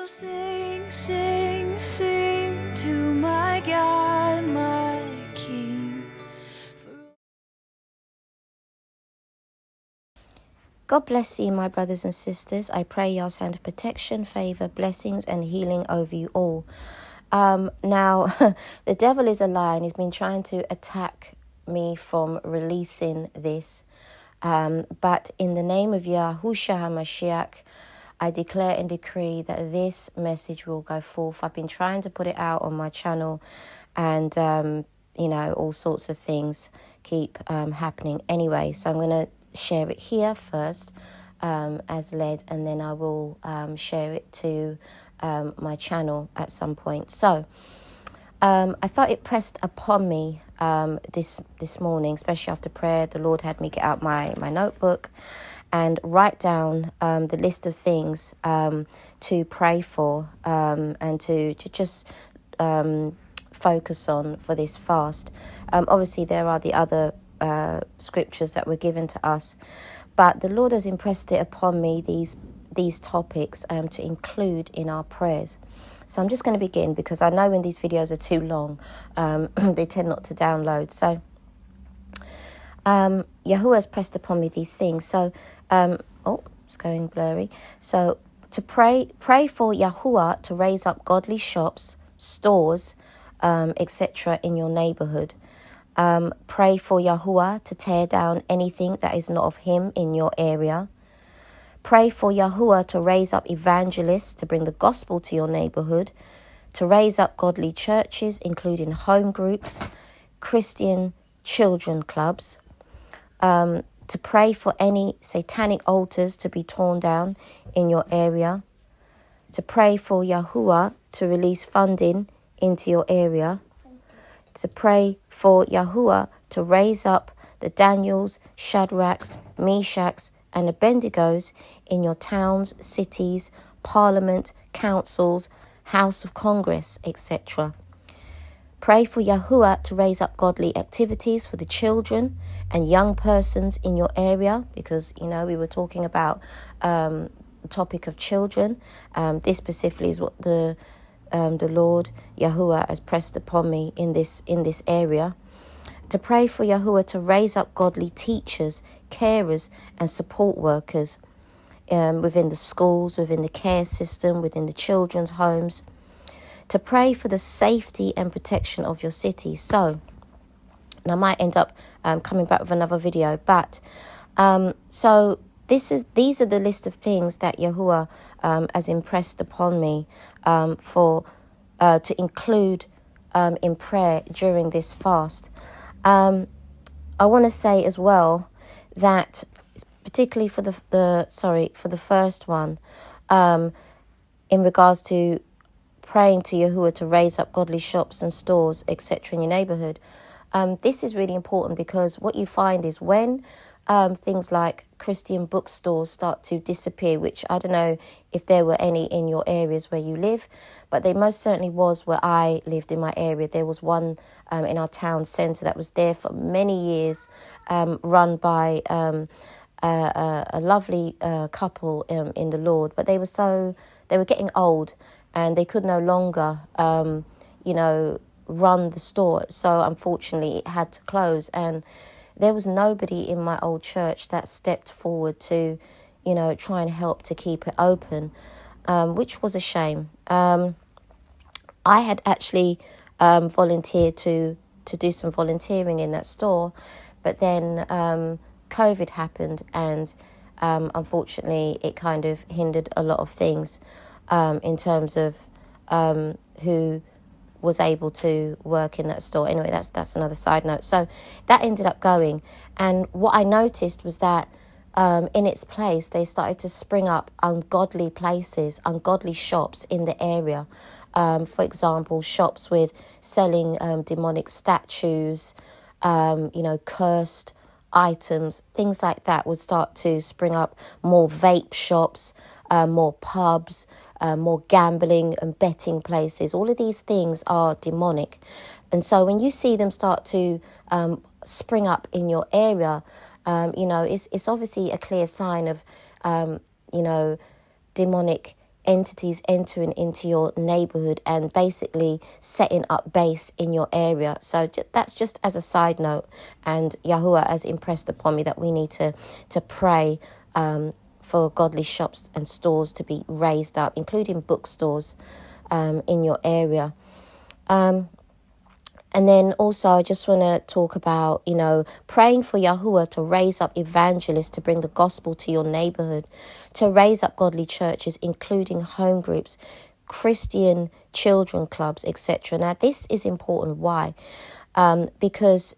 sing, sing, sing to my God, my King. God bless you, my brothers and sisters. I pray God's hand of protection, favor, blessings, and healing over you all. Now, the devil is a liar, and he's been trying to attack me from releasing this. But in the name of Yahushua HaMashiach, I declare and decree that this message will go forth. I've been trying to put it out on my channel, and all sorts of things keep happening anyway. So I'm going to share it here first as led, and then I will share it to my channel at some point. So I felt it pressed upon me this morning, especially after prayer. The Lord had me get out my notebook and write down the list of things to pray for and to just focus on for this fast. Obviously, there are the other scriptures that were given to us, but the Lord has impressed it upon me, these topics to include in our prayers. So I'm just going to begin, because I know when these videos are too long, they tend not to download. So Yahuwah has pressed upon me these things. So, it's going blurry. So to pray for Yahuwah to raise up godly shops, stores, etc. in your neighborhood. Pray for Yahuwah to tear down anything that is not of him in your area. Pray for Yahuwah to raise up evangelists to bring the gospel to your neighborhood, to raise up godly churches, including home groups, Christian children clubs, to pray for any satanic altars to be torn down in your area, to pray for Yahuwah to release funding into your area, to pray for Yahuwah to raise up the Daniels, Shadrachs, Meshachs, and Abednegos in your towns, cities, parliament, councils, House of Congress, etc. Pray for Yahuwah to raise up godly activities for the children and young persons in your area, because, we were talking about the topic of children. This specifically is what the Lord Yahuwah has pressed upon me in this area. To pray for Yahuwah to raise up godly teachers, carers, and support workers within the schools, within the care system, within the children's homes. To pray for the safety and protection of your city. So, and I might end up coming back with another video, but so these are the list of things that Yahuwah has impressed upon me to include in prayer during this fast. I want to say as well that, particularly for the first one, in regards to praying to Yahuwah to raise up godly shops and stores, etc. in your neighborhood, this is really important, because what you find is when things like Christian bookstores start to disappear, which I don't know if there were any in your areas where you live, but they most certainly was where I lived in my area. There was one in our town centre that was there for many years, run by a lovely couple in the Lord, but they were getting old, and they could no longer run the store. So unfortunately it had to close, and there was nobody in my old church that stepped forward to, try and help to keep it open, which was a shame. I had actually volunteered to do some volunteering in that store, but then COVID happened, and unfortunately it kind of hindered a lot of things in terms of who was able to work in that store. Anyway, that's another side note. So that ended up going, and what I noticed was that in its place they started to spring up ungodly places, ungodly shops in the area. For example, shops with selling demonic statues, cursed items, things like that would start to spring up. More vape shops, more pubs, more gambling and betting places. All of these things are demonic. And so when you see them start to spring up in your area, it's obviously a clear sign of, demonic entities entering into your neighborhood and basically setting up base in your area. So that's just as a side note. And Yahuwah has impressed upon me that we need to pray for godly shops and stores to be raised up, including bookstores in your area. And then also I just want to talk about, praying for Yahuwah to raise up evangelists to bring the gospel to your neighborhood, to raise up godly churches, including home groups, Christian children clubs, etc. Now, this is important. Why? Because,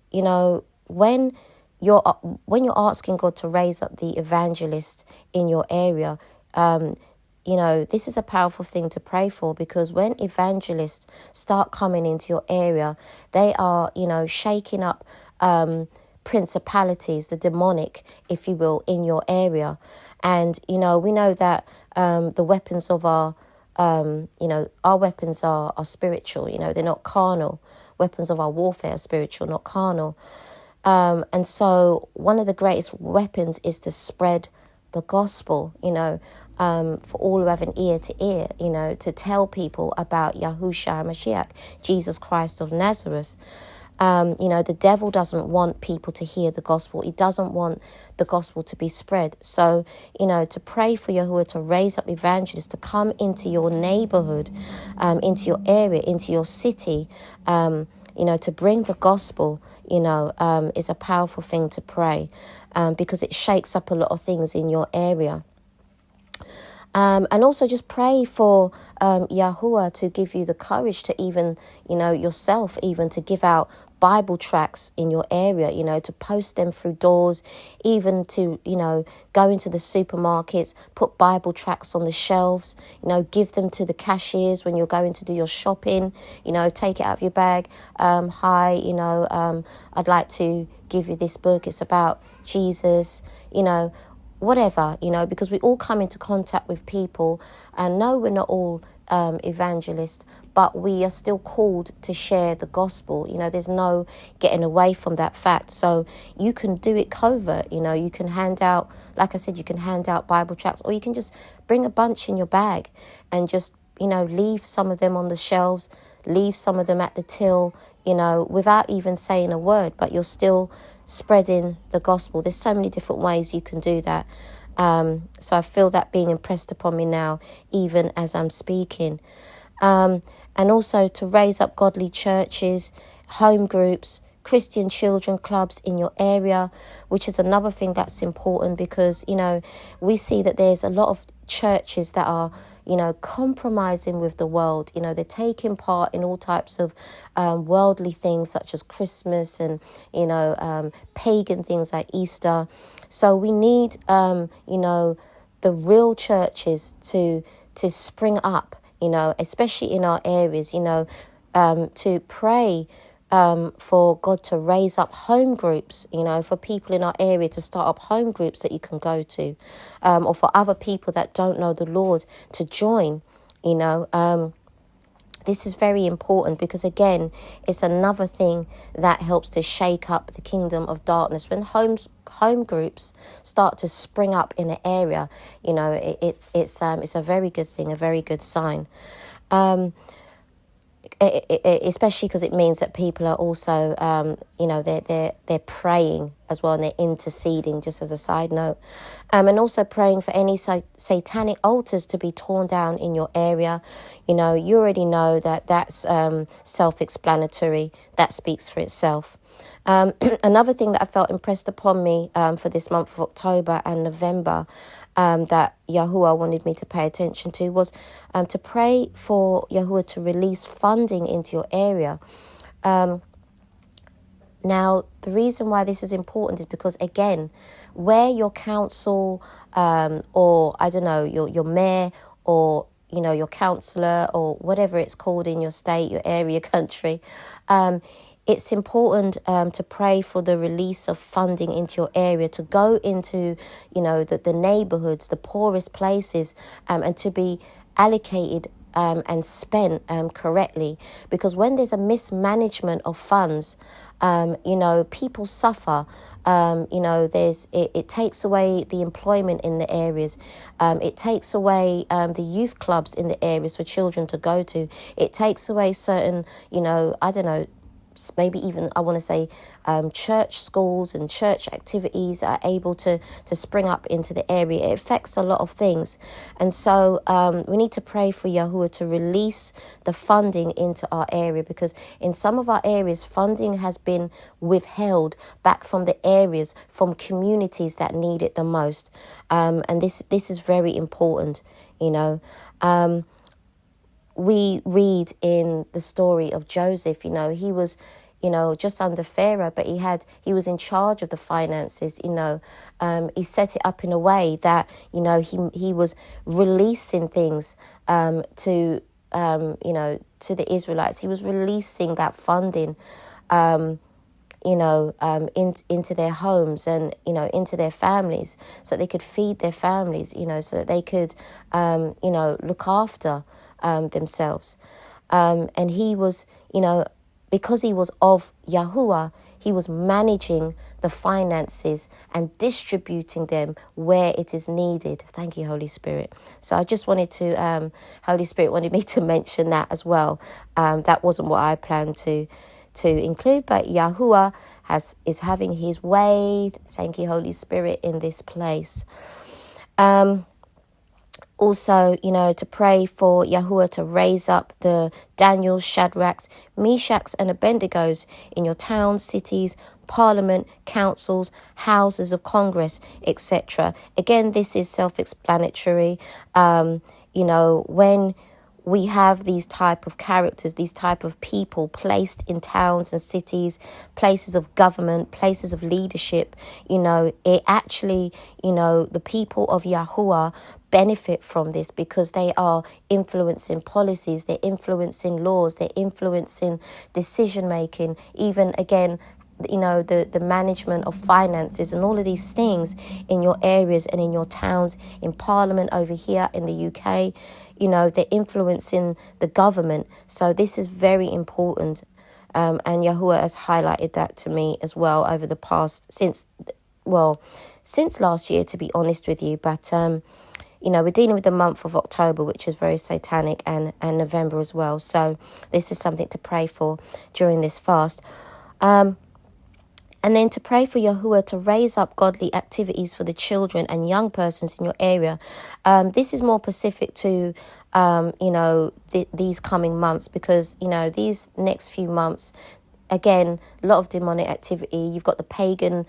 when you're asking God to raise up the evangelists in your area, this is a powerful thing to pray for, because when evangelists start coming into your area, they are, shaking up principalities, the demonic, if you will, in your area. And, we know that the weapons of our weapons are spiritual, they're not carnal. Weapons of our warfare are spiritual, not carnal. And so one of the greatest weapons is to spread the gospel, for all who have an ear to ear, to tell people about Yahushua HaMashiach, Jesus Christ of Nazareth. The devil doesn't want people to hear the gospel. He doesn't want the gospel to be spread. So, to pray for Yahuwah to raise up evangelists to come into your neighborhood, into your area, into your city, to bring the gospel, is a powerful thing to pray, because it shakes up a lot of things in your area. And also just pray for Yahuwah to give you the courage to even, yourself, even to give out Bible tracts in your area, to post them through doors, even to, go into the supermarkets, put Bible tracts on the shelves, give them to the cashiers when you're going to do your shopping, take it out of your bag. Hi, I'd like to give you this book. It's about Jesus, whatever, because we all come into contact with people, and no, we're not all evangelists, but we are still called to share the gospel. There's no getting away from that fact. So you can do it covert, you can hand out, like I said, you can hand out Bible tracts, or you can just bring a bunch in your bag and just, leave some of them on the shelves, leave some of them at the till, without even saying a word, but you're still spreading the gospel. There's so many different ways you can do that. So I feel that being impressed upon me now, even as I'm speaking. And also to raise up godly churches, home groups, Christian children clubs in your area, which is another thing that's important, because, we see that there's a lot of churches that are, compromising with the world. They're taking part in all types of worldly things such as Christmas and, pagan things like Easter. So we need, the real churches to spring up, especially in our areas, to pray for God to raise up home groups, for people in our area to start up home groups that you can go to, or for other people that don't know the Lord to join, This is very important, because, again, it's another thing that helps to shake up the kingdom of darkness. When home groups start to spring up in an area, it's a very good thing, a very good sign. Especially because it means that people are also, they're praying as well, and they're interceding, just as a side note. And also praying for any satanic altars to be torn down in your area. You already know that that's self-explanatory. That speaks for itself. Another thing that I felt impressed upon me for this month of October and November, that Yahuwah wanted me to pay attention to, was to pray for Yahuwah to release funding into your area. Now, the reason why this is important is because, again, where your council or, I don't know, your mayor or, your councillor or whatever it's called in your state, your area, country, it's important to pray for the release of funding into your area, to go into, the neighbourhoods, the poorest places, and to be allocated and spent correctly. Because when there's a mismanagement of funds, people suffer. It takes away the employment in the areas. It takes away the youth clubs in the areas for children to go to. It takes away certain, maybe even I want to say church schools and church activities are able to spring up into the area. It affects a lot of things. And so we need to pray for Yahuwah to release the funding into our area, because in some of our areas, funding has been withheld back from the areas, from communities that need it the most. And this is very important, we read in the story of Joseph, he was, just under Pharaoh, but he was in charge of the finances, he set it up in a way that, he was releasing things to the Israelites. He was releasing that funding, into their homes and, into their families, so they could feed their families, so that they could, look after themselves. And he was, because he was of Yahuwah, he was managing the finances and distributing them where it is needed. Thank you, Holy Spirit. So I just wanted to, Holy Spirit wanted me to mention that as well. That wasn't what I planned to include, but Yahuwah is having his way. Thank you, Holy Spirit, in this place. Also, to pray for Yahuwah to raise up the Daniels, Shadrachs, Meshachs, and Abednegos in your towns, cities, parliament, councils, houses of Congress, etc. Again, this is self-explanatory. When we have these type of characters, these type of people placed in towns and cities, places of government, places of leadership, it actually, the people of Yahuwah benefit from this, because they are influencing policies, they're influencing laws, they're influencing decision making, even again, the management of finances and all of these things in your areas and in your towns, in Parliament over here in the UK. They're influencing the government. So this is very important. And Yahuwah has highlighted that to me as well over the past, since last year, to be honest with you. But, we're dealing with the month of October, which is very satanic, and November as well. So this is something to pray for during this fast. And then to pray for Yahuwah to raise up godly activities for the children and young persons in your area. This is more specific to, these coming months, because, these next few months, again, a lot of demonic activity. You've got the pagan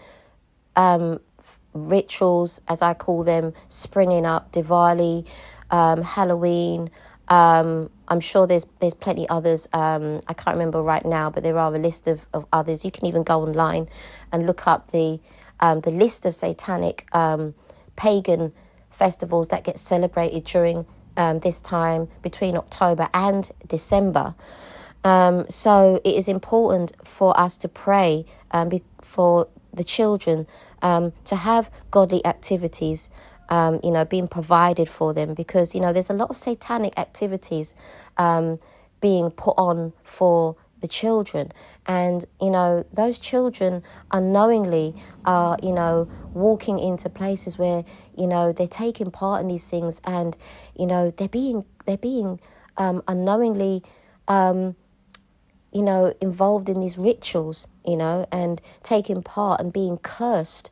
rituals, as I call them, springing up, Diwali, Halloween. I'm sure there's plenty others. I can't remember right now, but there are a list of others. You can even go online and look up the list of satanic pagan festivals that get celebrated during this time between October and December. So it is important for us to pray for the children to have godly activities, being provided for them, because, there's a lot of satanic activities being put on for the children. And, those children unknowingly are, walking into places where, they're taking part in these things, and, they're being unknowingly, involved in these rituals, and taking part and being cursed,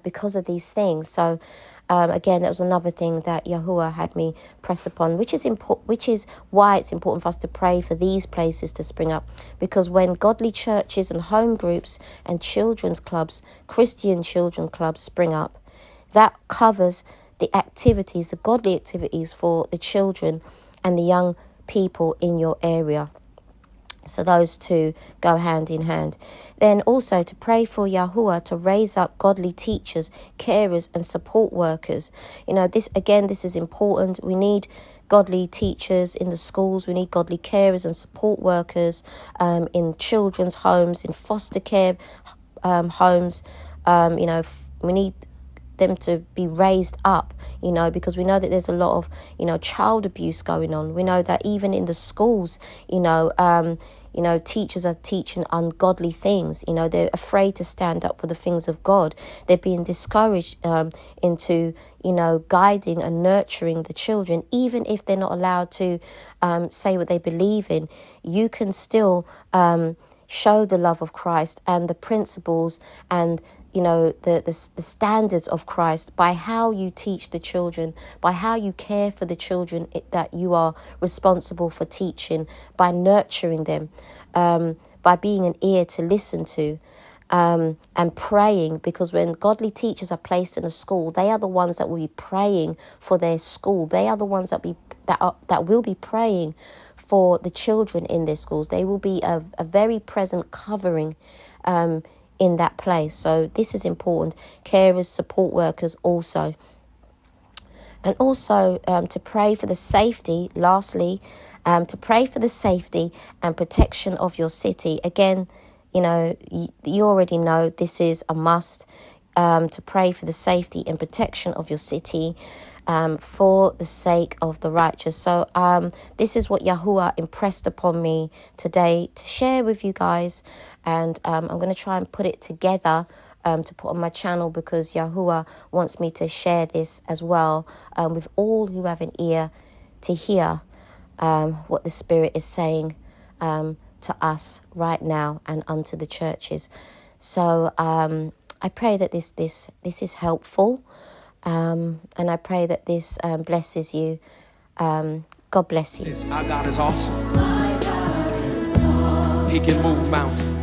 because of these things. So, again, that was another thing that Yahuwah had me press upon, which is why it's important for us to pray for these places to spring up. Because when godly churches and home groups and children's clubs, Christian children clubs spring up, that covers the activities, the godly activities for the children and the young people in your area. So those two go hand in hand. Then also to pray for Yahuwah to raise up godly teachers, carers and support workers. This is important. We need godly teachers in the schools. We need godly carers and support workers in children's homes, in foster care homes. We need them to be raised up, you know, because we know that there's a lot of, you know, child abuse going on. We know that even in the schools, you know, teachers are teaching ungodly things. You know, they're afraid to stand up for the things of God. They're being discouraged into, you know, guiding and nurturing the children. Even if they're not allowed to say what they believe in, you can still show the love of Christ and the principles and, you know, the standards of Christ by how you teach the children, by how you care for the children that you are responsible for teaching, by nurturing them, by being an ear to listen to, and praying, because when godly teachers are placed in a school, they are the ones that will be praying for their school. They are the ones that will be praying for the children in their schools. They will be a very present covering in that place. So this is important. Carers, support workers also. And also to pray for the safety, lastly, to pray for the safety and protection of your city. Again, you know, you already know this is a must, to pray for the safety and protection of your city, for the sake of the righteous. So this is what Yahuwah impressed upon me today to share with you guys. And I'm going to try and put it together to put on my channel, because Yahuwah wants me to share this as well with all who have an ear to hear what the Spirit is saying to us right now and unto the churches. So I pray that this is helpful. And I pray that this blesses you. God bless you. Our God is awesome. He can move mountains.